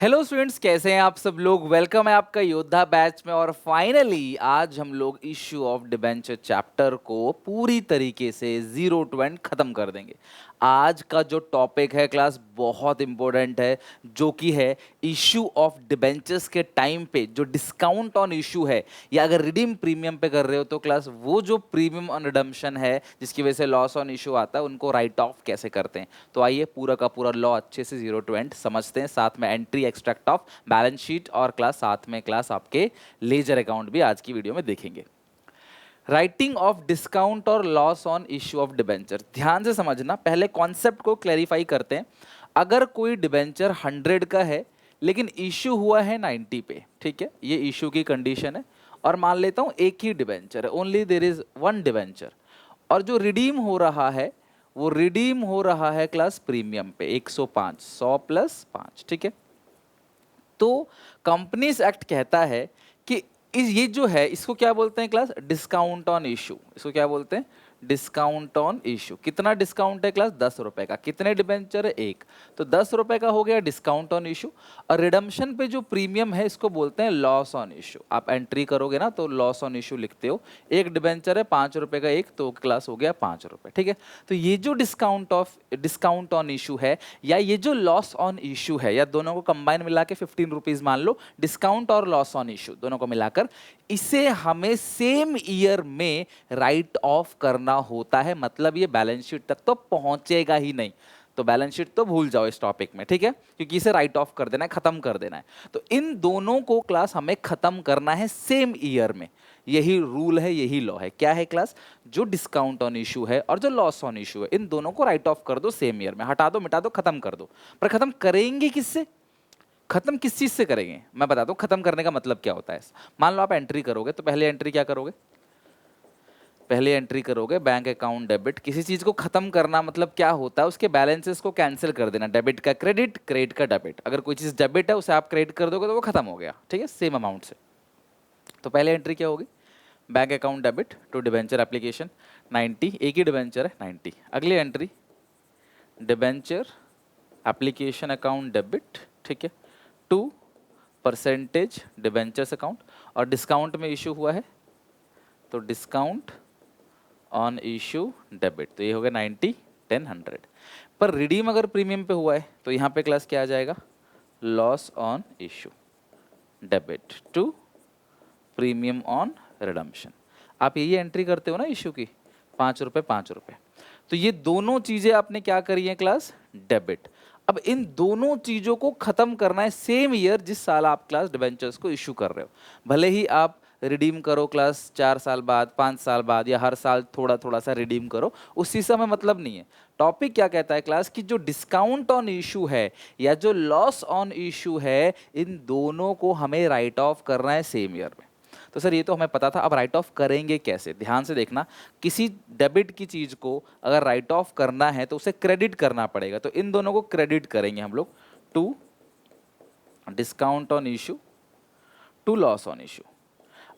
Hello students, कैसे हैं आप सब लोग। वेलकम है आपका योद्धा बैच में। और फाइनली आज हम लोग इश्यू ऑफ डिबेंचर चैप्टर को पूरी तरीके से 0 to end खत्म कर देंगे। आज का जो टॉपिक है क्लास बहुत इंपॉर्टेंट है, जो कि है इश्यू ऑफ डिबेंचर्स के टाइम पे जो डिस्काउंट ऑन इश्यू है, या अगर रिडीम प्रीमियम पे कर रहे हो तो क्लास वो जो प्रीमियम ऑन रिडम्पशन है जिसकी वजह से लॉस ऑन इश्यू आता है, उनको राइट ऑफ कैसे करते हैं। तो आइए पूरा का पूरा लॉ अच्छे से 0 to end समझते हैं, साथ में entry extract of balance sheet और क्लास साथ में क्लास आपके लेजर अकाउंट भी आज की वीडियो में देखेंगे। राइटिंग ऑफ डिस्काउंट और loss on issue of debenture, ध्यान से समझना, पहले कॉन्सेप्ट को क्लैरिफाई करते हैं। अगर कोई डिबेंचर 100 का है लेकिन इश्यू हुआ है 90 पे, ठीक है, ये इश्यू की कंडीशन है। और मान लेता हूं एक ही डिबेंचर है, only there is one debenture, और जो रिडीम हो रहा है वो रिडीम हो रहा है क्लास प्रीमियम पे 105, 100 + 5, ठीक है। तो कंपनीज एक्ट कहता है कि ये जो है इसको क्या बोलते हैं क्लास, डिस्काउंट ऑन इशू। इसको क्या बोलते हैं, डिस्काउंट ऑन इशू। कितना डिस्काउंट है क्लास, 10 रुपए का। कितने डिबेंचर है, एक, तो 10 रुपए का हो गया डिस्काउंट ऑन इशू। और रिडम्पशन पे जो प्रीमियम है इसको बोलते हैं लॉस ऑन इशू। आप एंट्री करोगे ना तो लॉस ऑन इशू लिखते हो। एक डिबेंचर है 5 रुपए का एक, तो क्लास हो गया 5 रुपए, ठीक है। तो ये जो डिस्काउंट ऑन इशू है या ये जो लॉस ऑन इशू है, या दोनों को कंबाइन मिला के 15 रुपीज मान लो, डिस्काउंट और लॉस ऑन इशू दोनों को मिलाकर, इसे हमें सेम ईयर में राइट ऑफ करना होता है। मतलब ये बैलेंस शीट तक तो पहुंचेगा ही नहीं, तो बैलेंस शीट तो भूल जाओ इस टॉपिक में, ठीक है, क्योंकि इसे राइट ऑफ कर देना है, खत्म कर देना है। तो इन दोनों को क्लास हमें खत्म करना है सेम ईयर में। यही रूल है, यही लॉ है। क्या है क्लास, जो डिस्काउंट ऑन इशू है और जो लॉस ऑन इशू है, इन दोनों को राइट ऑफ कर दो सेम ईयर में, हटा दो, मिटा दो, खत्म कर दो। पर खत्म करेंगे किससे, खत्म किस चीज से करेंगे, मैं बताता हूँ खत्म करने का मतलब क्या होता है। मान लो आप एंट्री करोगे तो पहले एंट्री क्या करोगे, पहले एंट्री करोगे बैंक अकाउंट डेबिट। किसी चीज को खत्म करना मतलब क्या होता है, उसके बैलेंसेस को कैंसिल कर देना। डेबिट का क्रेडिट, क्रेडिट का डेबिट। अगर कोई चीज डेबिट है उसे आप क्रेडिट कर दोगे तो वो खत्म हो गया, ठीक है, सेम अमाउंट से। तो पहले एंट्री क्या होगी, bank account debit to debenture application 90, एक ही डिबेंचर है 90। अगली entry debenture application account debit, ठीक है, टू परसेंटेज डिबेंचर्स अकाउंट। और डिस्काउंट में इशू हुआ है तो डिस्काउंट ऑन इशू डेबिट, तो ये हो गया 90, 10, 100। पर रिडीम अगर प्रीमियम पे हुआ है तो यहाँ पे क्लास क्या आ जाएगा, loss on issue debit to premium on redemption. आप यही एंट्री करते हो ना इशू की, 5 रुपए 5 रुपए। तो ये दोनों चीजें आपने क्या करी है क्लास, डेबिट। अब इन दोनों चीजों को खत्म करना है सेम ईयर जिस साल आप क्लास डिबेंचर्स को इशू कर रहे हो। भले ही आप रिडीम करो क्लास 4 साल बाद, 5 साल बाद, या हर साल थोड़ा थोड़ा सा रिडीम करो, उस चीज से हमें मतलब नहीं है। टॉपिक क्या कहता है क्लास कि जो डिस्काउंट ऑन इशू है या जो लॉस ऑन इशू है, इन दोनों को हमें राइट ऑफ करना है सेम ईयर में। तो सर ये तो हमें पता था, अब राइट ऑफ करेंगे कैसे, ध्यान से देखना। किसी डेबिट की चीज को अगर राइट ऑफ करना है तो उसे क्रेडिट करना पड़ेगा, तो इन दोनों को क्रेडिट करेंगे हम लोग, to discount on issue to loss on issue.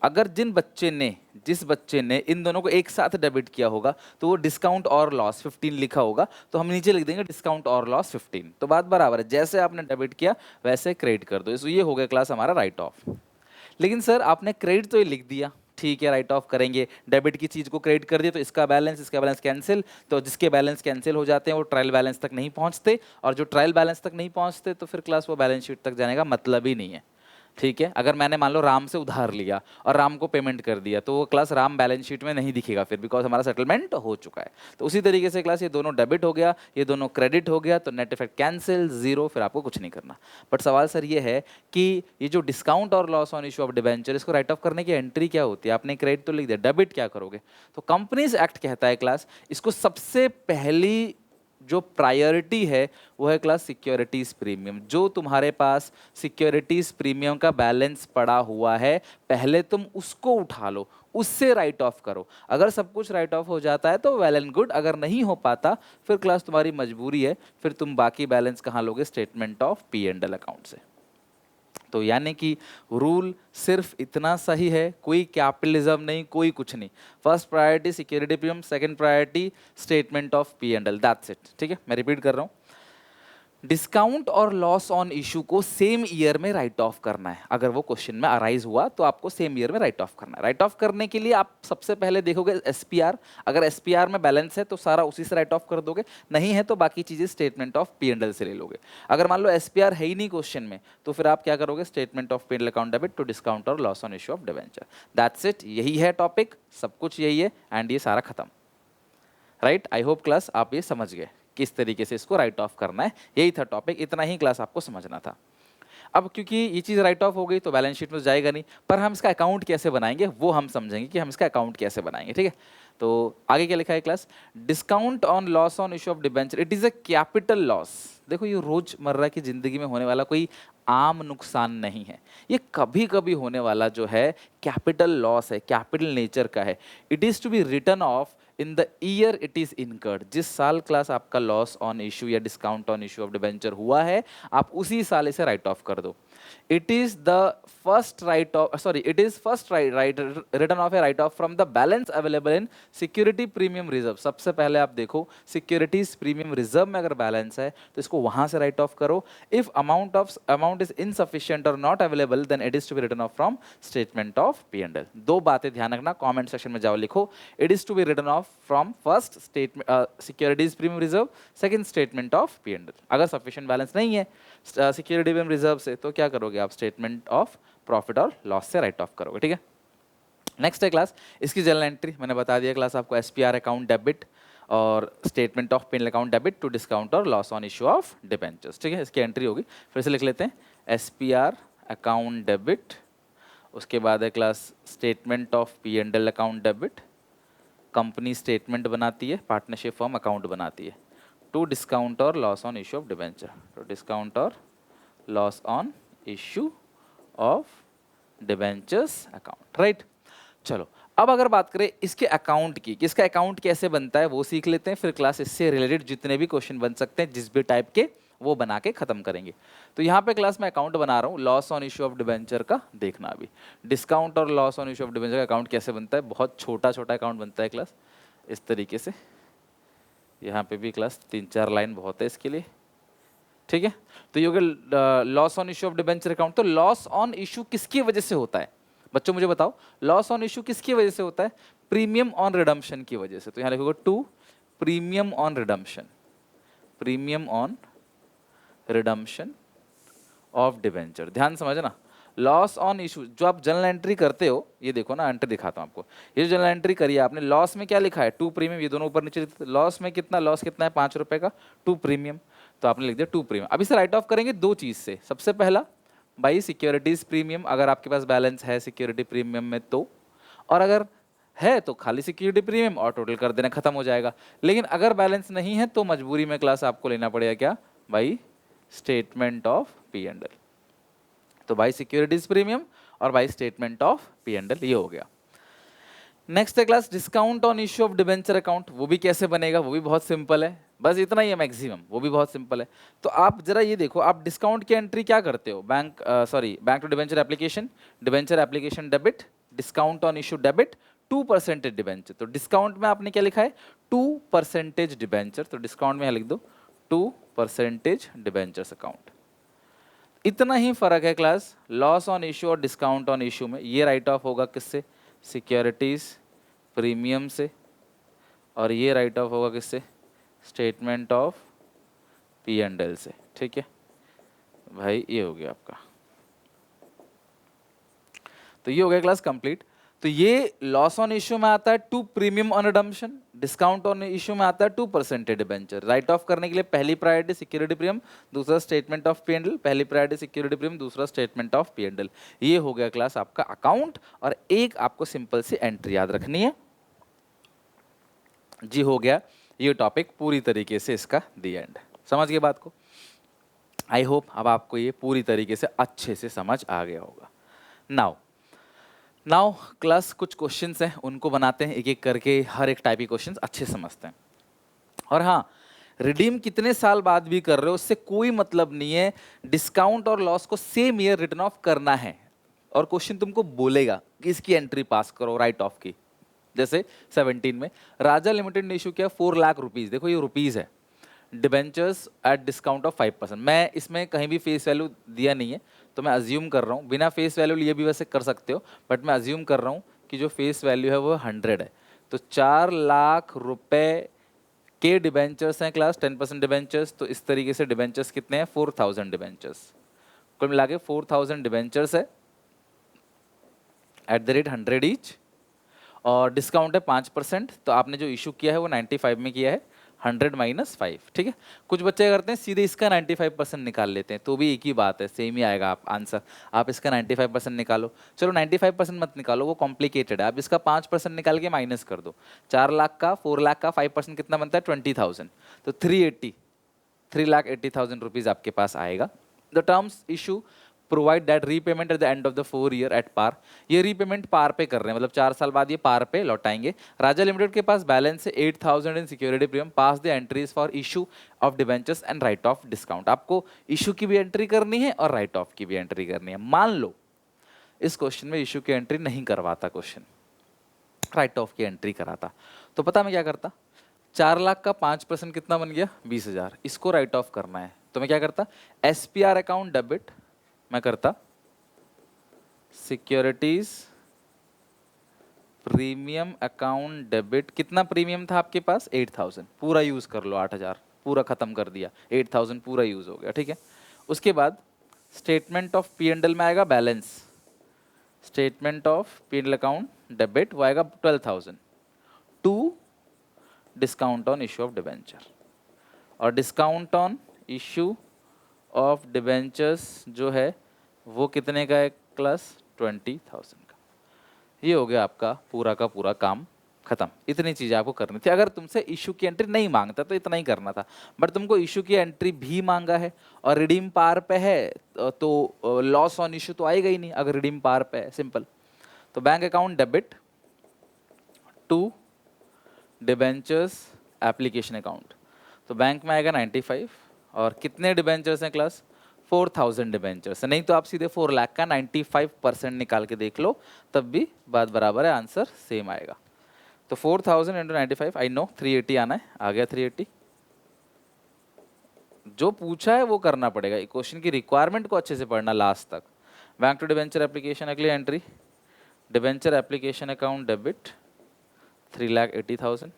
अगर जिस बच्चे ने इन दोनों को एक साथ डेबिट किया होगा तो वो डिस्काउंट और लॉस 15 लिखा होगा, तो हम नीचे लिख देंगे डिस्काउंट और लॉस 15। तो बात बराबर है, जैसे आपने डेबिट किया वैसे क्रेडिट कर दो। तो ये हो गया क्लास हमारा राइट ऑफ। लेकिन सर आपने क्रेडिट तो ये लिख दिया, ठीक है, राइट ऑफ करेंगे, डेबिट की चीज को क्रेडिट कर दिया, तो इसका बैलेंस कैंसिल। तो जिसके बैलेंस कैंसिल हो जाते हैं वो ट्रायल बैलेंस तक नहीं पहुंचते, और जो ट्रायल बैलेंस तक नहीं पहुंचते तो फिर क्लास वो बैलेंस शीट तक जाने का मतलब ही नहीं है, ठीक है। अगर मैंने मान लो राम से उधार लिया और राम को पेमेंट कर दिया तो वो क्लास राम बैलेंस शीट में नहीं दिखेगा फिर, बिकॉज हमारा सेटलमेंट हो चुका है। तो उसी तरीके से क्लास ये दोनों डेबिट हो गया, ये दोनों क्रेडिट हो गया, तो नेट इफेक्ट कैंसिल, जीरो, फिर आपको कुछ नहीं करना। बट सवाल सर ये है कि ये जो डिस्काउंट और loss on issue of debenture, इसको राइट ऑफ करने की एंट्री क्या होती है, आपने क्रेडिट तो लिख दिया, डेबिट क्या करोगे। तो कंपनीज एक्ट कहता है क्लास इसको सबसे पहली जो प्रायोरिटी है वो है क्लास सिक्योरिटीज प्रीमियम। जो तुम्हारे पास सिक्योरिटीज प्रीमियम का बैलेंस पड़ा हुआ है, पहले तुम उसको उठा लो, उससे राइट ऑफ करो। अगर सब कुछ राइट ऑफ हो जाता है तो वेल एंड गुड, अगर नहीं हो पाता फिर क्लास तुम्हारी मजबूरी है, फिर तुम बाकी बैलेंस कहाँ लोगे, स्टेटमेंट ऑफ P&L अकाउंट से। तो यानी कि रूल सिर्फ इतना सही है, कोई कैपिटलिज्म नहीं, कोई कुछ नहीं। First priority security premium, second priority statement of P&L, that's it, ठीक है। मैं रिपीट कर रहा हूँ, डिस्काउंट और लॉस ऑन इशू को सेम ईयर में राइट ऑफ करना है। अगर वो क्वेश्चन में अराइज हुआ तो आपको सेम ईयर में राइट ऑफ करना है। राइट ऑफ करने के लिए आप सबसे पहले देखोगे एसपीआर। अगर एसपीआर में बैलेंस है तो सारा उसी से राइट ऑफ कर दोगे, नहीं है तो बाकी चीजें statement of P and L से ले लोगे। अगर मान लो एसपीआर है ही नहीं क्वेश्चन में तो फिर आप क्या करोगे, statement of P and L account debit to discount और loss on issue of debenture. That's it, यही है टॉपिक, सब कुछ यही है एंड ये सारा खत्म। राइट, आई होप क्लास आप ये समझ गए किस तरीके से इसको राइट ऑफ करना है। यही था टॉपिक, इतना ही क्लास आपको समझना था। अब क्योंकि ये चीज़ राइट ऑफ हो गई तो बैलेंस शीट में तो जाएगा नहीं, पर हम इसका अकाउंट कैसे बनाएंगे वो हम समझेंगे कि हम इसका अकाउंट कैसे बनाएंगे। ठीक है, तो आगे क्या लिखा है class, discount on loss on issue of debenture it is a capital loss. देखो ये रोजमर्रा की जिंदगी में होने वाला कोई आम नुकसान नहीं है, ये कभी कभी होने वाला जो है कैपिटल लॉस है, कैपिटल नेचर का है। It is to be written off in the year it is incurred. जिस साल क्लास आपका लॉस ऑन इशू या discount on issue of debenture हुआ है आप उसी साल इसे राइट ऑफ कर दो। It is the first right of, sorry, it is first right return of A right of from the balance available in security premium reserve. सबसे पहले आप देखो सिक्योरिटीज प्रीमियम रिजर्व में अगर बैलेंस है तो इसको वहां से राइट ऑफ करो। इफ अमाउंट इज इनसफिशिएंट और not available then it is to be written off from statement of P and L. दो बातें ध्यान रखना, कमेंट सेक्शन में जाओ लिखो, it is to be written off from first statement securities premium reserve, second statement of P and L. अगर sufficient balance नहीं है सिक्योरिटी प्रीमियम रिजर्व से तो क्या करोगे आप, स्टेटमेंट ऑफ प्रॉफिट और लॉस से राइट ऑफ करोगे। ठीक है, नेक्स्ट है क्लास इसकी जर्नल एंट्री। मैंने बता दिया क्लास आपको एसपीआर अकाउंट डेबिट और statement of pen account debit to discount और loss on issue of debentures. ठीक है, इसकी एंट्री होगी, फिर से लिख लेते हैं, एसपीआर अकाउंट डेबिट, उसके बाद है class statement of P and L account debit, company statement बनाती है, पार्टनरशिप फर्म अकाउंट बनाती है, टू डिस्काउंट और loss on issue of debenture, to discount और loss on issue of debentures account. Right, चलो अब अगर बात करें इसके अकाउंट की, कि इसका अकाउंट कैसे बनता है वो सीख लेते हैं, फिर क्लास इससे रिलेटेड जितने भी क्वेश्चन बन सकते हैं जिस भी टाइप के वो बना के खत्म करेंगे। तो यहाँ पे क्लास में अकाउंट बना रहा हूँ loss on issue of debenture का, देखना अभी डिस्काउंट और loss on issue of debenture का अकाउंट कैसे बनता है। बहुत छोटा छोटा अकाउंट बनता है क्लास इस तरीके से, यहाँ पे भी क्लास 3-4 लाइन बहुत है इसके लिए। ठीक है, तो ये हो गया loss on issue of debenture account. तो लॉस ऑन इशू किसकी वजह से होता है बच्चों, मुझे बताओ, लॉस ऑन इशू किसकी वजह से होता है, प्रीमियम ऑन रिडम्पशन की वजह से। तो यहाँ लिखोगे to premium on redemption, premium on redemption of debenture. ध्यान समझना, लॉस ऑन इशू जो आप जर्नल एंट्री करते हो, ये देखो ना एंट्री दिखाता हूँ आपको, ये जर्नल एंट्री करी है आपने, लॉस में क्या लिखा है, टू प्रीमियम, ये दोनों ऊपर नीचे, लॉस में कितना, लॉस कितना है 5 रुपए का, टू प्रीमियम, तो आपने लिख दिया टू प्रीमियम। अब इसे राइट ऑफ करेंगे दो चीज से, सबसे पहला भाई सिक्योरिटीज प्रीमियम, अगर आपके पास बैलेंस है सिक्योरिटी प्रीमियम में तो, और अगर है तो खाली सिक्योरिटी प्रीमियम और टोटल कर देना, खत्म हो जाएगा। लेकिन अगर बैलेंस नहीं है तो मजबूरी में क्लास आपको लेना पड़ेगा क्या भाई, statement of P and L. तो भाई सिक्योरिटीज प्रीमियम और भाई statement of P and L, ये हो गया। नेक्स्ट है class discount on issue of debenture account, वो भी कैसे बनेगा, वो भी बहुत सिंपल है, बस इतना ही है मैक्सिमम, वो भी बहुत सिंपल है। तो आप जरा ये देखो, आप डिस्काउंट की एंट्री क्या करते हो, bank bank to debenture application, debenture application debit, discount on issue debit, 2% debenture. तो डिस्काउंट में आपने क्या लिखा है, 2% डिबेंचर, तो डिस्काउंट में लिख दो 2% डिबेंचर्स अकाउंट। इतना ही फर्क है क्लास लॉस ऑन इशू और डिस्काउंट ऑन इशू में। ये राइट ऑफ होगा किससे, सिक्योरिटीज प्रीमियम से, और ये राइट ऑफ होगा किससे, statement of P and L से। ठीक है भाई, ये हो गया आपका, तो ये हो गया क्लास कंप्लीट। तो ये लॉस ऑन इशू में आता है to premium on redemption, discount on issue में आता है 2% डिबेंचर। राइट ऑफ करने के लिए पहली प्रायोरिटी सिक्योरिटी प्रीमियम, दूसरा statement of P and L, पहली प्रायोरिटी सिक्योरिटी प्रीमियम, दूसरा statement of P and L. ये हो गया क्लास आपका अकाउंट, और एक आपको सिंपल सी एंट्री याद रखनी है जी, हो गया ये टॉपिक पूरी तरीके से इसका दी एंड। समझ गए बात को, आई होप अब आपको ये पूरी तरीके से अच्छे से समझ आ गया होगा। नाउ क्लास कुछ क्वेश्चंस हैं उनको बनाते हैं एक एक करके, हर एक टाइप के क्वेश्चंस अच्छे समझते हैं। और हाँ, रिडीम कितने साल बाद भी कर रहे हो उससे कोई मतलब नहीं है, डिस्काउंट और लॉस को सेम ईयर रिटर्न ऑफ करना है। और क्वेश्चन तुमको बोलेगा कि इसकी एंट्री पास करो राइट ऑफ की, जैसे 17 में राजा लिमिटेड ने इशू किया 4 लाख रुपीज, देखो ये रुपीज है, डिबेंचर्स एट डिस्काउंट ऑफ 5%। मैं इसमें कहीं भी फेस वैल्यू दिया नहीं है, तो मैं अज्यूम कर रहा हूँ, बिना फेस वैल्यू लिए भी वैसे कर सकते हो, बट मैं अज्यूम कर रहा हूँ कि जो फेस वैल्यू है वो 100 है। तो 4 लाख रुपए के डिबेंचर्स हैं क्लास, 10% डिबेंचर्स, तो इस तरीके से डिबेंचर्स कितने हैं, 4000 डिबेंचर्स, कुल मिला के 4000 डिबेंचर्स है एट द रेट 100 ईच, और डिस्काउंट है 5%। तो आपने जो इशू किया है वो 95 में किया है, 100 माइनस 5, ठीक है। कुछ बच्चे करते हैं सीधे इसका 95% निकाल लेते हैं, तो भी एक ही बात है, सेम ही आएगा आप आंसर। आप इसका 95% निकालो, चलो 95% मत निकालो, वो कॉम्प्लिकेटेड है, आप इसका 5% निकाल के माइनस कर दो। 4 लाख का 4 लाख का 5% कितना बनता है, 20,000, तो 3,80,000 रुपीज आपके पास आएगा। The terms issue provide that repayment at the end of the 4 year at par. ये रीपेमेंट पार पे कर रहे हैं, मतलब 4 साल बाद ये पार पे लौटाएंगे। राजा लिमिटेड के पास बैलेंस है 8,000 इन security premium, pass the entries for issue of debentures and right of discount. आपको इशू की भी एंट्री करनी है और राइट ऑफ की भी एंट्री करनी है। मान लो इस क्वेश्चन में इशू की एंट्री नहीं करवाता क्वेश्चन, राइट ऑफ की एंट्री कराता, तो पता मैं क्या करता, 4 लाख का 5% कितना बन गया, 20,000, इसको राइट ऑफ करना है, तो मैं क्या करता, SPR अकाउंट डेबिट मैं करता, सिक्योरिटीज प्रीमियम अकाउंट डेबिट, कितना प्रीमियम था आपके पास, 8,000, पूरा यूज कर लो, 8,000 पूरा खत्म कर दिया, 8,000 पूरा यूज हो गया, ठीक है। उसके बाद स्टेटमेंट ऑफ P&L में आएगा balance, statement of P&L account debit वो आएगा 12,000 to discount on issue of debenture, और discount on issue of debentures जो है वो कितने का है क्लास, 20,000 का। ये हो गया आपका पूरा का पूरा काम खत्म। इतनी चीज़ें आपको करनी थी। अगर तुमसे इशू की एंट्री नहीं मांगता तो इतना ही करना था, बट तुमको इशू की एंट्री भी मांगा है और रिडीम पार पे है, तो लॉस ऑन इशू तो आएगा ही नहीं अगर रिडीम पार पे है, सिंपल। तो bank account debit to debentures application account, तो बैंक में आएगा 95, और कितने डिबेंचर्स हैं क्लास, 4,000 डिबेंचर्स, नहीं तो आप सीधे 4 लाख का 95% निकाल के देख लो, तब भी बात बराबर है, आंसर सेम आएगा। तो 4,000 इंटू 95, आई नो 380 आना है, आ गया 380। जो पूछा है वो करना पड़ेगा, क्वेश्चन की रिक्वायरमेंट को अच्छे से पढ़ना लास्ट तक। बैंक टू डिबेंचर एप्लीकेशन, अगली entry debenture application account debit 3,80,000,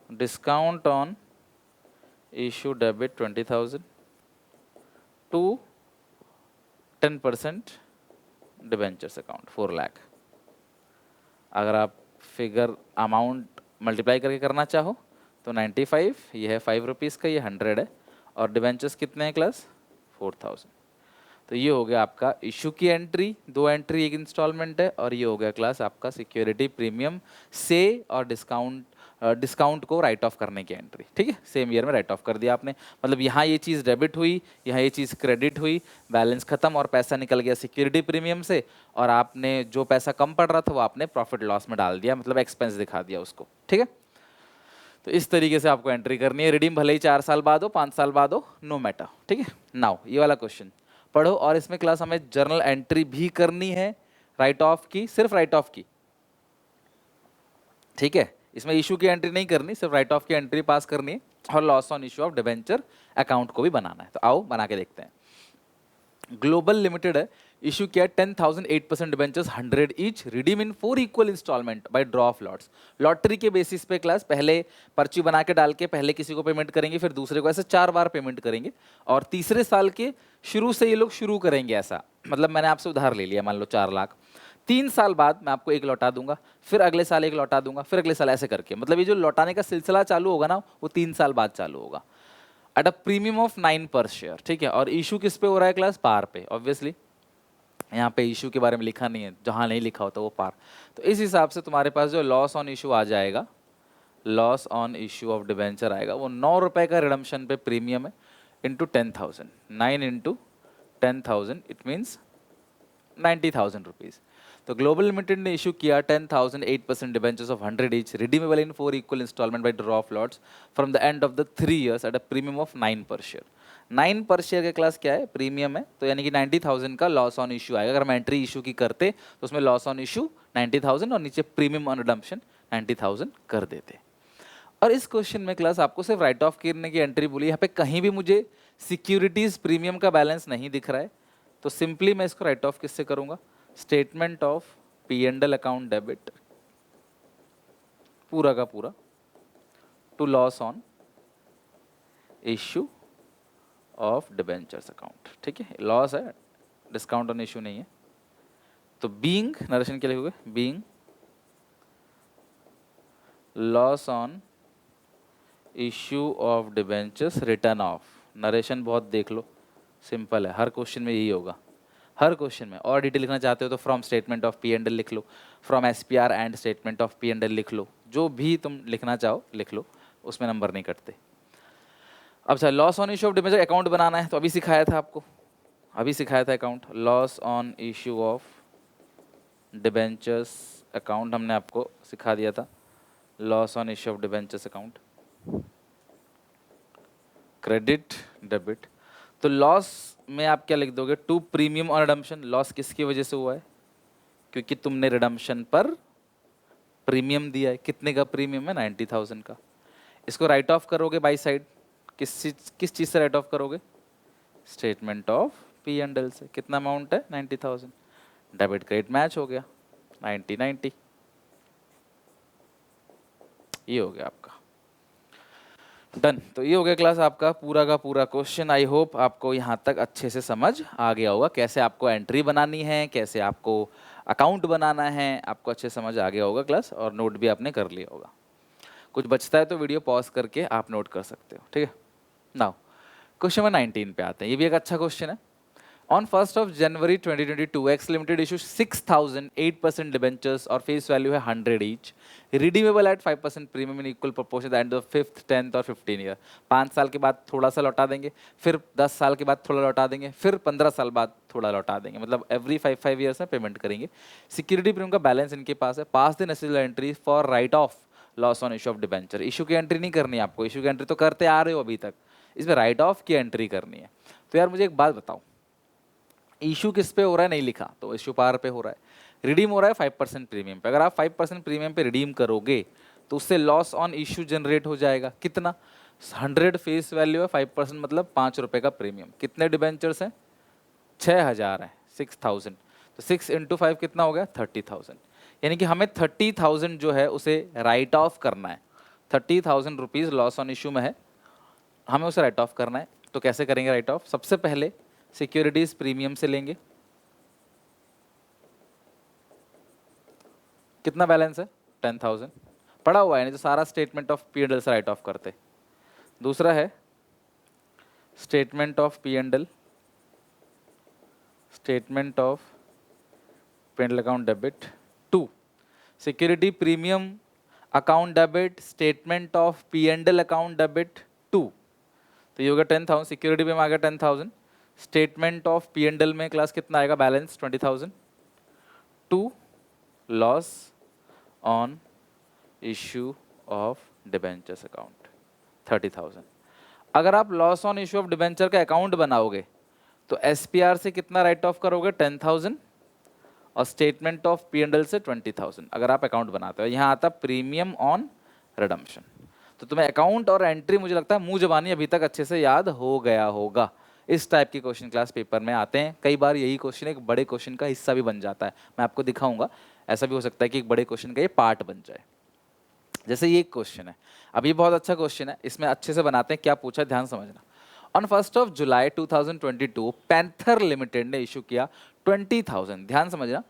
discount on issue debit 20,000 to 10% debentures account 4 lakh. अगर आप फिगर अमाउंट मल्टीप्लाई करके करना चाहो तो 95, ये है 5 रुपीज़ का, ये 100 है, और डिबेंचर्स कितने हैं क्लास, 4,000। तो ये हो गया आपका इशू की एंट्री, 2 एंट्री 1 इंस्टॉलमेंट है, और ये हो गया क्लास आपका सिक्योरिटी प्रीमियम से और डिस्काउंट को राइट ऑफ करने की एंट्री, ठीक है। सेम ईयर में राइट ऑफ कर दिया आपने, मतलब यहाँ ये चीज़ डेबिट हुई, यहाँ ये चीज़ क्रेडिट हुई, बैलेंस खत्म और पैसा निकल गया सिक्योरिटी प्रीमियम से, और आपने जो पैसा कम पड़ रहा था वो आपने प्रॉफिट लॉस में डाल दिया, मतलब एक्सपेंस दिखा दिया उसको, ठीक है। तो इस तरीके से आपको एंट्री करनी है, रिडीम भले ही 4 साल बाद हो, 5 साल बाद हो, नो मैटर, ठीक है। नाउ ये वाला क्वेश्चन पढ़ो, और इसमें क्लास हमें जर्नल एंट्री भी करनी है राइट ऑफ की, सिर्फ राइट ऑफ की, ठीक है। इसमें इशू की एंट्री नहीं करनी, सिर्फ राइट ऑफ की एंट्री पास करनी है, और loss on issue of debenture account को भी बनाना है। तो आओ बना के देखते हैं। ग्लोबल लिमिटेड है, इशू किया 10,000 8% debentures 100 each, redeem in 4 equal installment by draw of lots. Lottery के बेसिस पे क्लास पहले पर्ची बना के डाल के पहले किसी को पेमेंट करेंगे, फिर दूसरे को, ऐसे 4 बार पेमेंट करेंगे, और तीसरे साल के शुरू से ये लोग शुरू करेंगे ऐसा। मतलब मैंने आपसे उधार ले लिया मान लो 4 लाख, 3 साल बाद मैं आपको 1 लौटा दूंगा, फिर अगले साल 1 लौटा दूंगा, फिर अगले साल, ऐसे करके, मतलब ये जो लौटाने का सिलसिला चालू होगा ना वो 3 साल बाद चालू होगा, eight a premium of 9 per share, ठीक है। और इशू किस पे हो रहा है क्लास, पार पे, ऑब्वियसली यहाँ पे इशू के बारे में लिखा नहीं है, जहाँ नहीं लिखा होता वो पार। तो इस हिसाब से तुम्हारे पास जो लॉस ऑन इशू आ जाएगा, loss on issue of debenture आएगा, वो 9 रुपए का रिडम्पशन पे प्रीमियम है, into 10,000, 9 into 10,000, it means 90,000 rupees. तो ग्लोबल लिमिटेड ने इशू किया 10,000 8% debentures of 100 each, redeemable in 4 equal installment by draw of lots from the end of the 3 years at a premium of 9 per share. 9 per share के class क्या है, premium है, तो यानी कि 90,000 का लॉस ऑन इशू आएगा। अगर हम एंट्री इशू की करते तो उसमें लॉस ऑन इशू 90,000 और नीचे प्रीमियम ऑन रिडम्पशन 90,000 कर देते। और इस क्वेश्चन में क्लास आपको सिर्फ राइट ऑफ करने की एंट्री बोली, यहाँ पे कहीं भी मुझे सिक्योरिटीज प्रीमियम का बैलेंस नहीं दिख रहा है, तो सिंपली मैं इसको राइट ऑफ किससे करूंगा, statement of P and L account debit पूरा का पूरा to loss on issue of debentures account. ठीक है, लॉस है, डिस्काउंट ऑन इश्यू नहीं है। तो बीइंग नरेशन के लिए हुए being loss on issue of debentures written of, narration बहुत देख लो, सिंपल है, हर क्वेश्चन में यही होगा, हर क्वेश्चन में। और डिटेल लिखना चाहते हो तो from statement of P and L लिख लो, from SPR and statement of P and L लिख लो, जो भी तुम लिखना चाहो लिख लो, उसमें नंबर नहीं कटते। अब sir loss on issue of debenture account बनाना है, तो अभी सिखाया था आपको, अभी सिखाया था account, loss on issue of debentures account हमने आपको सिखा दिया था, loss on issue of debentures account, credit debit. तो लॉस में आप क्या लिख दोगे, टू प्रीमियम और रिडम्पशन। लॉस किसकी वजह से हुआ है, क्योंकि तुमने रिडम्पशन पर प्रीमियम दिया है, कितने का प्रीमियम है, 90,000 का। इसको राइट ऑफ करोगे बाई साइड, किस चीज से राइट ऑफ करोगे, statement of P and L से। कितना अमाउंट है, 90,000, डेबिट क्रेडिट मैच हो गया, 90-90, ये हो गया आपका डन। तो ये हो गया क्लास आपका पूरा का पूरा क्वेश्चन। आई होप आपको यहाँ तक अच्छे से समझ आ गया होगा, कैसे आपको एंट्री बनानी है, कैसे आपको अकाउंट बनाना है, आपको अच्छे समझ आ गया होगा क्लास, और नोट भी आपने कर लिया होगा। कुछ बचता है तो वीडियो पॉज करके आप नोट कर सकते हो। ठीक है, नाउ क्वेश्चन नंबर 19 पे आते हैं। ये भी एक अच्छा क्वेश्चन है। On 1st of January 2022, X Limited issued 6,000 8% debentures और फेस वैल्यू है 100 each, redeemable at 5% premium in equal proportion at the end of 5th, 10th और 15 ईयर। 5 साल के बाद थोड़ा सा लौटा देंगे, फिर 10 साल के बाद थोड़ा लौटा देंगे, फिर 15 साल बाद थोड़ा लौटा देंगे, मतलब एवरी 5 ईयर्स में पेमेंट करेंगे। सिक्योरिटी प्रीमियम का बैलेंस इनके पास है। Pass the necessary entry for write off loss on issue of debenture. Issue की एंट्री नहीं करनी है आपको, इशू की एंट्री तो करते आ रहे हो अभी तक, इसमें राइट ऑफ की एंट्री करनी है। तो यार मुझे एक बात बताओ, इशू किस पे हो रहा है, नहीं लिखा, तो इशू पार पे हो रहा है, रिडीम हो रहा है 5% प्रीमियम पे। अगर आप 5% प्रीमियम पे रिडीम करोगे तो उससे लॉस ऑन इशू जनरेट हो जाएगा। कितना, 100 फेस वैल्यू है, 5% मतलब 5 रुपए का प्रीमियम। कितने डिबेंचर्स हैं, 6,000 है, 6,000, तो 6 इंटू 5 कितना हो गया, 30,000। यानी कि हमें 30,000 जो है उसे राइट ऑफ करना है। 30,000 रुपीज़ लॉस ऑन इशू में है, हमें उसे राइट ऑफ करना है। तो कैसे करेंगे राइट ऑफ, सबसे पहले सिक्योरिटीज प्रीमियम से लेंगे, कितना बैलेंस है, 10,000 पड़ा हुआ है, नहीं तो सारा statement of P and L से राइट ऑफ करते। दूसरा है statement of P and L, statement of P and L account debit, 2 security premium account debit, statement of P and L account debit 2। तो ये होगा 10,000, सिक्योरिटी में आ गया 10,000, statement of P and L में क्लास कितना आएगा, balance 20,000, to loss on issue of debentures account 30,000। अगर आप loss on issue of debenture का अकाउंट बनाओगे तो एसपीआर से कितना राइट ऑफ करोगे, 10,000, और statement of P and L से 20,000 अगर आप अकाउंट बनाते हो। यहाँ आता प्रीमियम ऑन रिडम्पशन। तो तुम्हें अकाउंट और एंट्री मुझे लगता है मुंह जबानी अभी तक अच्छे से याद हो गया होगा। इस टाइप के क्वेश्चन क्लास पेपर में आते हैं, कई बार यही क्वेश्चन एक बड़े क्वेश्चन का हिस्सा भी बन जाता है। मैं आपको दिखाऊंगा, ऐसा भी हो सकता है कि एक बड़े क्वेश्चन का ये पार्ट बन जाए। जैसे ये क्वेश्चन है, अब ये बहुत अच्छा क्वेश्चन है, इसमें अच्छे से बनाते हैं। क्या पूछा, ध्यान समझना। On 1st of July 2022 panther limited ने इशू किया 20,000, ध्यान समझना,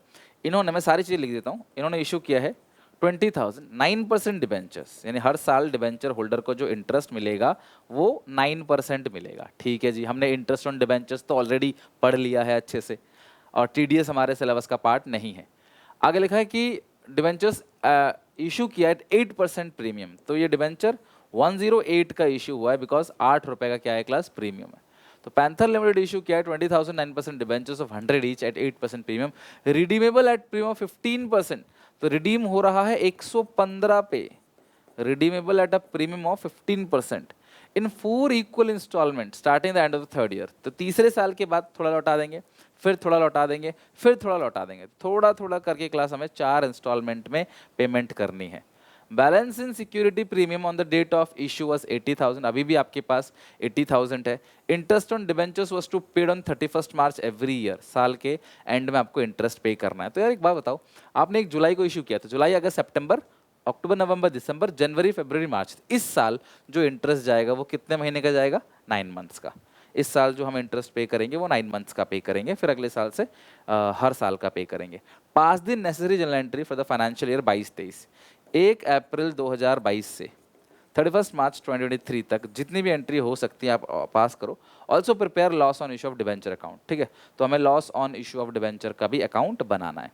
इन्होंने, मैं सारी चीज़ें लिख देता हूँ, इन्होंने इशू किया है 20,000 9% डिबेंचर्स, यानी हर साल डिबेंचर होल्डर को जो इंटरेस्ट मिलेगा वो 9% मिलेगा। ठीक है जी, हमने इंटरेस्ट ऑन डिबेंचर्स तो ऑलरेडी पढ़ लिया है अच्छे से, और टीडीएस हमारे सिलेबस का पार्ट नहीं है। आगे लिखा है कि डिबेंचर्स इशू किया है 8% प्रीमियम, तो ये डिबेंचर 108 का इशू हुआ है, बिकॉज 8 रुपए का क्या है क्लास, प्रीमियम है। तो पैंथर लिमिटेड इशू किया है 20,000 9% debentures of 100 each at 8% premium, redeemable at premium 15%। तो रिडीम हो रहा है 115 पे, redeemable at a premium of 15% in 4 equal installment starting the end of the 3rd year. तो तीसरे साल के बाद थोड़ा लौटा देंगे, फिर थोड़ा लौटा देंगे, फिर थोड़ा लौटा देंगे, थोड़ा थोड़ा करके क्लास हमें 4 इंस्टॉलमेंट में पेमेंट करनी है। Balance in security premium on the date of issue was 80,000, अभी भी आपके पास 80,000 है। Interest on debentures was to paid on 31 March every year, साल के एंड में आपको इंटरेस्ट पे करना है। तो यार एक बात बताओ, आपने 1 जुलाई को इशू किया था, जुलाई अगस्त सितंबर अक्टूबर नवंबर दिसंबर जनवरी फरवरी मार्च, इस साल जो इंटरेस्ट जाएगा वो कितने महीने का जाएगा? 9 मंथ्स का। इस साल जो हम इंटरेस्ट पे करेंगे वो 9 मंथ्स का पे करेंगे, फिर अगले साल से हर साल का पे करेंगे। Pass the necessary journal entry for the financial year 22-23, 1 April 2022 से 31 मार्च 2023 तक जितनी भी एंट्री हो सकती है आप पास करो। Also prepare loss on issue of debenture account, ठीक है, तो हमें loss on issue of debenture का भी अकाउंट बनाना है।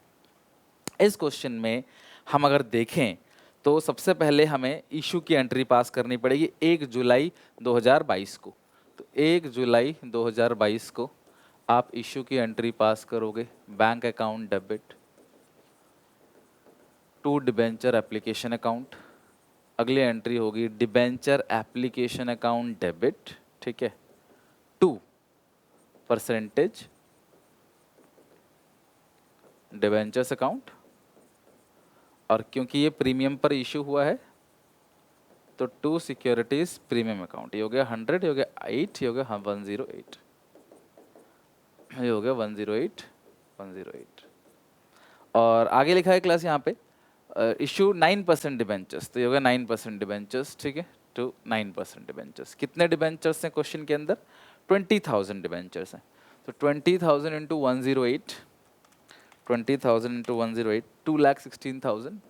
इस क्वेश्चन में हम अगर देखें तो सबसे पहले हमें इशू की एंट्री पास करनी पड़ेगी 1 जुलाई 2022 को। तो 1 जुलाई 2022 को आप इशू की एंट्री पास करोगे, bank account debit to debenture application account. अगली एंट्री होगी डिबेंचर एप्लीकेशन अकाउंट डेबिट, ठीक है, टू परसेंटेज डिबेंचर्स अकाउंट, और क्योंकि ये प्रीमियम पर इशू हुआ है तो टू सिक्योरिटीज प्रीमियम अकाउंट। ये हो गया 100, ये हो गया 8, ये हो गया 108, ये हो गया 108 108। और आगे लिखा है क्लास यहाँ पे इशू 9% डिबेंचर्स, तो ये हो गया 9% डिबेंचर्स, ठीक है, टू 9% डिबेंचर्स। कितने डिबेंचर्स हैं क्वेश्चन के अंदर? 20,000 डिबेंचर्स हैं। तो 20,000 इंटू 108, 20,000 इंटू 108, 2,16,000,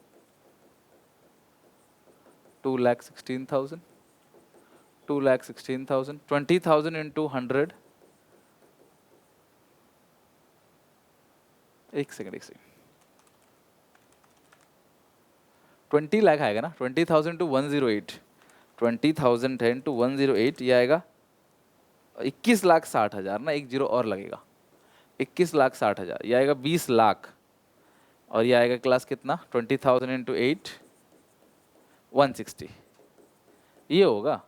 2,16,000, 2,16,000, 20,000 इंटू 100, एक सेकंड 20 लाख आएगा ना, 20,000 टू 108, 20,000 है इंटू 108, ये आएगा 21,60,000 ना, एक जीरो और लगेगा, 21,60,000, ये आएगा 20 लाख। और ये आएगा क्लास कितना? 20,000 इंटू 8, 160, ये होगा।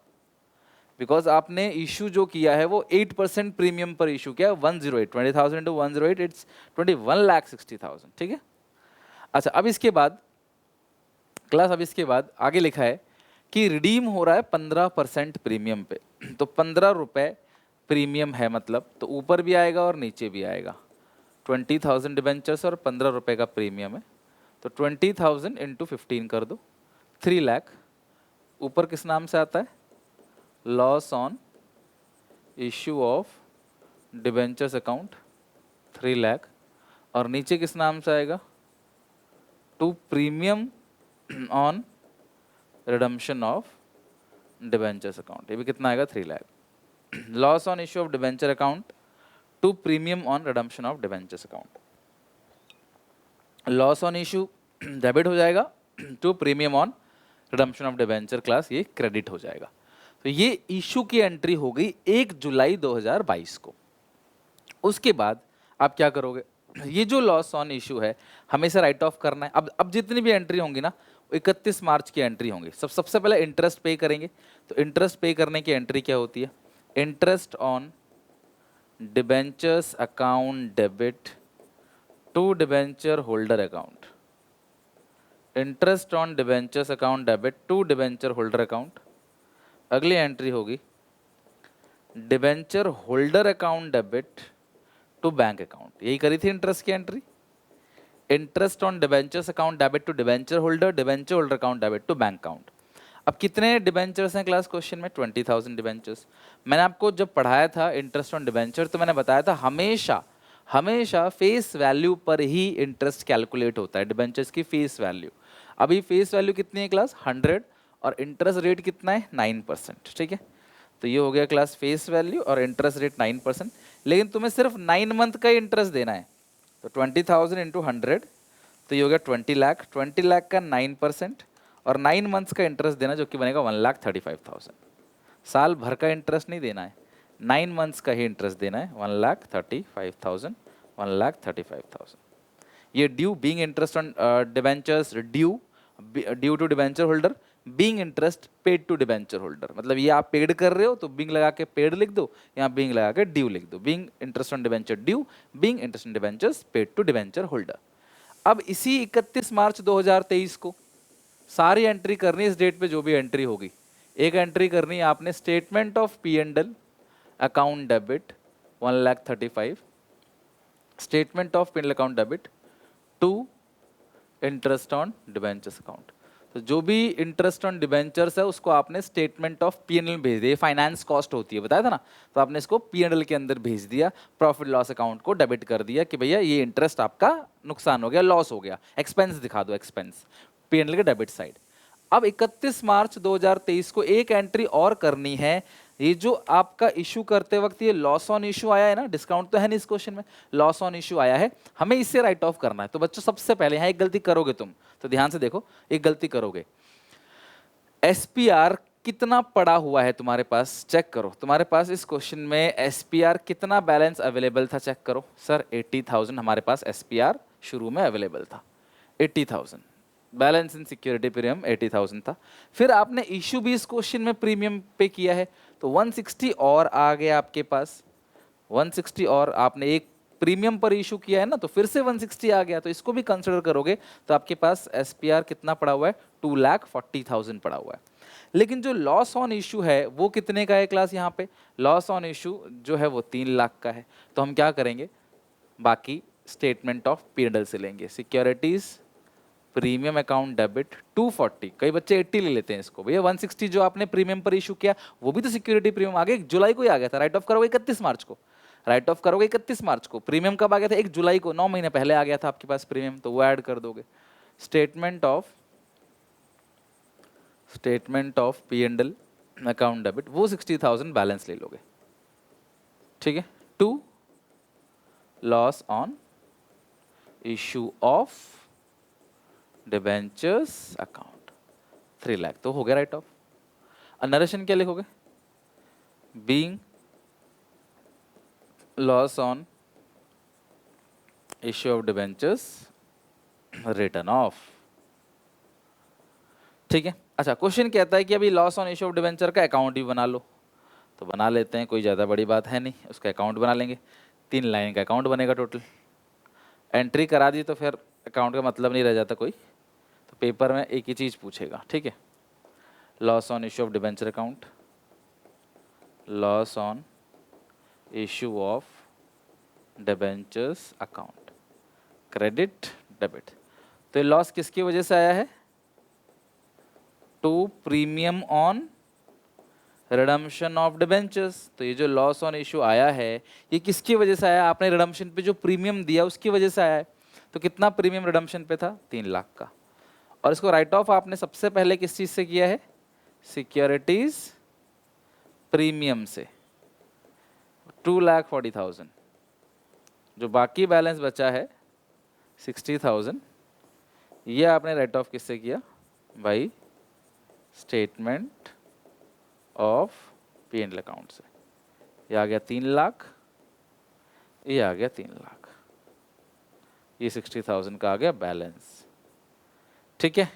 बिकॉज आपने इशू जो किया है वो 8% प्रीमियम पर इशू किया, 108, 20,000 इंटू 108, इट्स 21,60,000, ठीक है। अच्छा, अब इसके बाद क्लास, अब इसके बाद आगे लिखा है कि रिडीम हो रहा है 15% प्रीमियम पे। तो 15 रुपए प्रीमियम है, मतलब तो ऊपर भी आएगा और नीचे भी आएगा। 20,000 डिबेंचर्स और 15 रुपए का प्रीमियम है, तो 20,000 इंटू 15 कर दो, 3 लाख। ऊपर किस नाम से आता है? Loss on issue of debentures account 3 lakh. और नीचे किस नाम से आएगा? To premium on redemption of debentures account, ये भी कितना आएगा? 3 lakh. Loss on issue of debenture account to premium on redemption of debentures account. Loss on issue debit हो जाएगा, to premium on redemption of debenture class ये credit हो जाएगा। तो ये इशू की एंट्री हो गई 1 जुलाई 2022 को। उसके बाद आप क्या करोगे? ये जो लॉस ऑन इशू है हमें इसे राइट ऑफ करना है। अब जितनी भी एंट्री होंगी ना 31 मार्च की एंट्री होंगी। सबसे पहले इंटरेस्ट पे करेंगे। तो इंटरेस्ट पे करने की एंट्री क्या होती है? Interest on debentures account debit to debenture holder account. Interest on debentures account debit to debenture holder account. अगली एंट्री होगी debenture holder account debit to bank account. यही करी थी इंटरेस्ट की entry. Interest on debentures account debit to debenture holder account debit to bank account. अब कितने debentures हैं class question में? 20,000 डिबेंचर्स। मैंने आपको जब पढ़ाया था इंटरेस्ट ऑन डिबेंचर तो मैंने बताया था हमेशा फेस वैल्यू पर ही इंटरेस्ट कैलकुलेट होता है, डिबेंचर्स की फेस वैल्यू। अभी फेस वैल्यू कितनी है क्लास? 100, और इंटरेस्ट रेट कितना है? 9%, ठीक है। तो ये हो गया क्लास फेस वैल्यू और इंटरेस्ट रेट 9%। लेकिन तुम्हें सिर्फ 9 मंथ का इंटरेस्ट देना है। तो 20,000 इंटू 100, तो ये हो गया 20 लाख। 20 लाख का 9% और 9 मंथ्स का इंटरेस्ट देना, जो कि बनेगा 1,35,000। साल भर का इंटरेस्ट नहीं देना है, 9 मंथ्स का ही इंटरेस्ट देना है, 1,35,000, 1,35,000। ये due being interest on debentures due to debenture holder, being interest paid to debenture holder. मतलब ये आप पेड कर रहे हो तो बीइंग लगा के पेड लिख दो, यहाँ बीइंग लगा के ड्यू लिख दो। Being interest on debenture due, being interest on debentures paid to debenture holder. अब इसी 31 मार्च 2023 को सारी एंट्री करनी है इस डेट पे, जो भी एंट्री होगी। एक एंट्री करनी है आपने, statement of P and L account debit 1,35,000, statement of P and L account debit to interest on debentures account. तो जो भी इंटरेस्ट ऑन डिबेंचर्स है उसको आपने स्टेटमेंट ऑफ पीएनएल भेज दिया। फाइनेंस कॉस्ट होती है, बताया था ना, तो आपने इसको पीएनएल के अंदर भेज दिया, प्रॉफिट लॉस अकाउंट को डेबिट कर दिया कि भैया ये इंटरेस्ट आपका नुकसान हो गया, लॉस हो गया, एक्सपेंस दिखा दो, एक्सपेंस पीएनएल के डेबिट साइड। अब 31 मार्च 2023 को एक एंट्री और करनी है। ये जो आपका इशू करते वक्त ये लॉस ऑन इशू आया है ना, डिस्काउंट तो है नहीं इस क्वेश्चन में, लॉस ऑन इशू आया है, हमें इससे राइट ऑफ करना है। तो बच्चों सबसे पहले यहाँ एक गलती करोगे तुम, तो ध्यान से देखो, एक गलती करोगे। एसपीआर कितना पड़ा हुआ है तुम्हारे पास, चेक करो। तुम्हारे पास इस क्वेश्चन में एसपीआर कितना बैलेंस अवेलेबल था, चेक करो। सर 80,000 हमारे पास एसपीआर शुरू में अवेलेबल था, 80,000 बैलेंस इन सिक्योरिटी प्रीमियम 80,000 था। फिर आपने इशू भी इस क्वेश्चन में प्रीमियम पे किया है, तो 160 और आ गया आपके पास, 160 और आपने एक प्रीमियम पर इशू किया है ना, तो फिर से 160 आ गया, तो इसको भी कंसिडर करोगे तो आपके पास एसपीआर कितना पड़ा हुआ है, 2,40,000 पड़ा हुआ है। लेकिन जो लॉस ऑन इशू है वो कितने का है क्लास, यहाँ पे लॉस ऑन इशू जो है वो 3 लाख का है। तो हम क्या करेंगे, बाकी स्टेटमेंट ऑफ पीएनएल से लेंगे, सिक्योरिटीज प्रीमियम अकाउंट डेबिट 240, कई बच्चे 80 ले लेते हैं इसको, भैया 160 जो आपने प्रीमियम पर इशू किया वो भी तो सिक्योरिटी प्रीमियम आगे 1 जुलाई को ही आ गया था, राइट ऑफ करोगे 31 मार्च को, राइट ऑफ करोगे 31 मार्च को। प्रीमियम कब आ गया था, 1 जुलाई को, 9 महीने पहले आ गया था आपके पास प्रीमियम, तो वो ऐड कर दोगे। Statement of P and L account debit वो 60,000 बैलेंस ले लोगे, ठीक है, to loss on issue of debentures account 3 lakh, तो हो गया राइट ऑफ। नरेशन क्या लिखोगे, being loss on issue of debentures written off, ठीक है। अच्छा, क्वेश्चन कहता है कि अभी loss on issue of debenture का अकाउंट भी बना लो, तो बना लेते हैं, कोई ज़्यादा बड़ी बात है नहीं, उसका अकाउंट बना लेंगे। 3 लाइन का अकाउंट बनेगा टोटल, एंट्री करा दी तो फिर अकाउंट का मतलब नहीं रह जाता कोई, तो पेपर में एक ही चीज़ पूछेगा, ठीक है, loss on issue of debenture account, loss on issue of debentures account, credit debit. तो ये लॉस किसकी वजह से आया है, to premium on redemption of debentures. तो ये जो लॉस ऑन इशू आया है ये किसकी वजह से आया, आपने रिडम्पशन पे जो प्रीमियम दिया उसकी वजह से आया है। तो कितना प्रीमियम रिडम्पशन पे था, 3 लाख का, और इसको राइट ऑफ आपने सबसे पहले किस चीज से किया है, सिक्योरिटीज प्रीमियम से, 2,40,000। जो बाकी बैलेंस बचा है 60,000, ये आपने राइट ऑफ किससे किया भाई, statement of P and L account से। ये आ गया 3 लाख, ये आ गया 3 लाख, ये 60,000 का आ गया बैलेंस, ठीक है।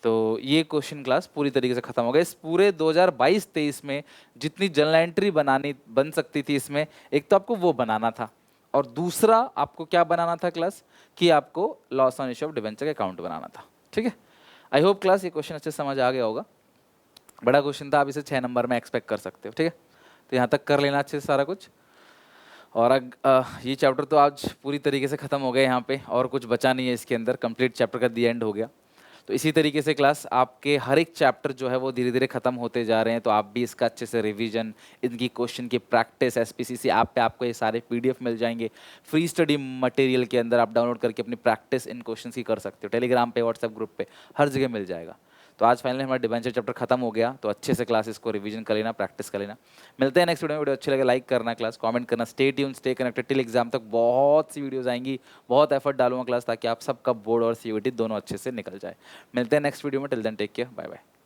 तो ये क्वेश्चन क्लास पूरी तरीके से खत्म हो गया। इस पूरे 2022-23 में जितनी जर्नल एंट्री बन सकती थी, इसमें एक तो आपको वो बनाना था, और दूसरा आपको क्या बनाना था क्लास, कि आपको loss on issue of debenture का अकाउंट बनाना था, ठीक है। आई होप क्लास ये क्वेश्चन अच्छे समझ आ गया होगा, बड़ा क्वेश्चन था, आप इसे 6 नंबर में एक्सपेक्ट कर सकते हो, ठीक है। तो यहाँ तक कर लेना अच्छे से सारा कुछ, और ये चैप्टर तो आज पूरी तरीके से ख़त्म हो गया यहाँ पे, और कुछ बचा नहीं है इसके अंदर, कंप्लीट चैप्टर का दी एंड हो गया। तो इसी तरीके से क्लास आपके हर एक चैप्टर जो है वो धीरे धीरे खत्म होते जा रहे हैं, तो आप भी इसका अच्छे से रिवीजन, इनकी क्वेश्चन की प्रैक्टिस एसपीसीसी ऐप पे आपको ये सारे पीडीएफ मिल जाएंगे, फ्री स्टडी मटेरियल के अंदर आप डाउनलोड करके अपनी प्रैक्टिस इन क्वेश्चन की कर सकते हो, टेलीग्राम पे, व्हाट्सएप ग्रुप पे, हर जगह मिल जाएगा। तो आज फाइनली हमारा डिबेंचर चैप्टर खत्म हो गया, तो अच्छे से क्लासेस को रिवीजन कर लेना, प्रैक्टिस कर लेना। मिलते हैं नेक्स्ट वीडियो में, वीडियो अच्छी लगे लाइक करना, क्लास कमेंट करना, stay tune, stay connected till exam तक बहुत सी वीडियोस आएंगी, बहुत एफर्ट डालूंगा क्लास, ताकि आप सबका बोर्ड और सीयूईटी दोनों अच्छे से निकल जाए। मिलते हैं नेक्स्ट वीडियो में, till then take care, bye bye.